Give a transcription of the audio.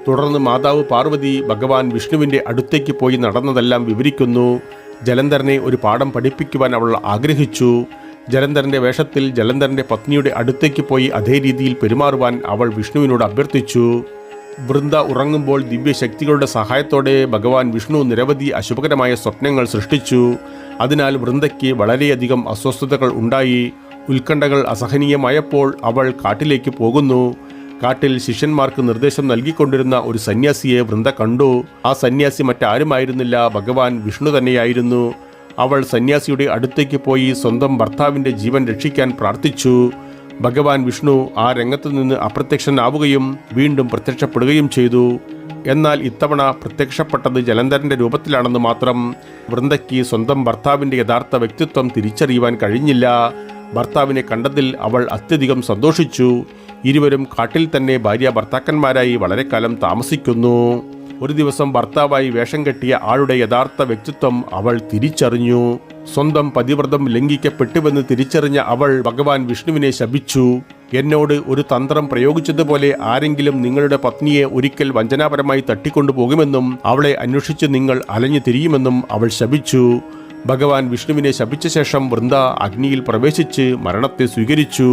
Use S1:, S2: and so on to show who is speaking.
S1: തുടർന്ന് മാതാവ് പാർവതി ഭഗവാൻ വിഷ്ണുവിൻ്റെ അടുത്തേക്ക് പോയി നടന്നതെല്ലാം വിവരിക്കുന്നു. ജലന്ധറിനെ ഒരു പാഠം പഠിപ്പിക്കുവാൻ അവൾ ആഗ്രഹിച്ചു. ജലന്ധറിൻ്റെ വേഷത്തിൽ ജലന്ധറിൻ്റെ പത്നിയുടെ അടുത്തേക്ക് പോയി അതേ രീതിയിൽ പെരുമാറുവാൻ അവൾ വിഷ്ണുവിനോട് അഭ്യർത്ഥിച്ചു. വൃന്ദ ഉറങ്ങുമ്പോൾ ദിവ്യശക്തികളുടെ സഹായത്തോടെ ഭഗവാൻ വിഷ്ണു നിരവധി അശുഭകരമായ സ്വപ്നങ്ങൾ സൃഷ്ടിച്ചു. അതിനാൽ വൃന്ദയ്ക്ക് വളരെയധികം അസ്വസ്ഥതകൾ ഉണ്ടായി. ഉത്കണ്ഠകൾ അസഹനീയമായപ്പോൾ അവൾ കാട്ടിലേക്ക് പോകുന്നു. കാട്ടിൽ ശിഷ്യന്മാർക്ക് നിർദ്ദേശം നൽകിക്കൊണ്ടിരുന്ന ഒരു സന്യാസിയെ വൃന്ദ കണ്ടു. ആ സന്യാസി മറ്റാരുമായിരുന്നില്ല, ഭഗവാൻ വിഷ്ണു തന്നെയായിരുന്നു. അവൾ സന്യാസിയുടെ അടുത്തേക്ക് പോയി സ്വന്തം ഭർത്താവിൻ്റെ ജീവൻ രക്ഷിക്കാൻ പ്രാർത്ഥിച്ചു. ഭഗവാൻ വിഷ്ണു ആ രംഗത്തു നിന്ന് അപ്രത്യക്ഷനാവുകയും വീണ്ടും പ്രത്യക്ഷപ്പെടുകയും ചെയ്തു. എന്നാൽ ഇത്തവണ പ്രത്യക്ഷപ്പെട്ടത് ജലന്ധറിൻ്റെ രൂപത്തിലാണെന്ന് മാത്രം. വൃന്ദയ്ക്ക് സ്വന്തം ഭർത്താവിൻ്റെ യഥാർത്ഥ വ്യക്തിത്വം തിരിച്ചറിയുവാൻ കഴിഞ്ഞില്ല. ഭർത്താവിനെ കണ്ടതിൽ അവൾ അത്യധികം സന്തോഷിച്ചു. ഇരുവരും കാട്ടിൽ തന്നെ ഭാര്യ ഭർത്താക്കന്മാരായി വളരെ കാലം താമസിക്കുന്നു. ഒരു ദിവസം ഭർത്താവായി വേഷം കെട്ടിയ ആളുടെ യഥാർത്ഥ വ്യക്തിത്വം അവൾ തിരിച്ചറിഞ്ഞു. സ്വന്തം പതിവ്രതം ലംഘിക്കപ്പെട്ടുവെന്ന് തിരിച്ചറിഞ്ഞ അവൾ ഭഗവാൻ വിഷ്ണുവിനെ ശപിച്ചു. എന്നോട് ഒരു തന്ത്രം പ്രയോഗിച്ചതുപോലെ ആരെങ്കിലും നിങ്ങളുടെ പത്നിയെ ഒരിക്കൽ വഞ്ചനാപരമായി തട്ടിക്കൊണ്ടുപോകുമെന്നും അവളെ അന്വേഷിച്ച് നിങ്ങൾ അലഞ്ഞു തിരിയുമെന്നും അവൾ ശപിച്ചു. ഭഗവാൻ വിഷ്ണുവിനെ ശപിച്ച ശേഷം വൃന്ദ അഗ്നിയിൽ പ്രവേശിച്ച് മരണത്തെ സ്വീകരിച്ചു.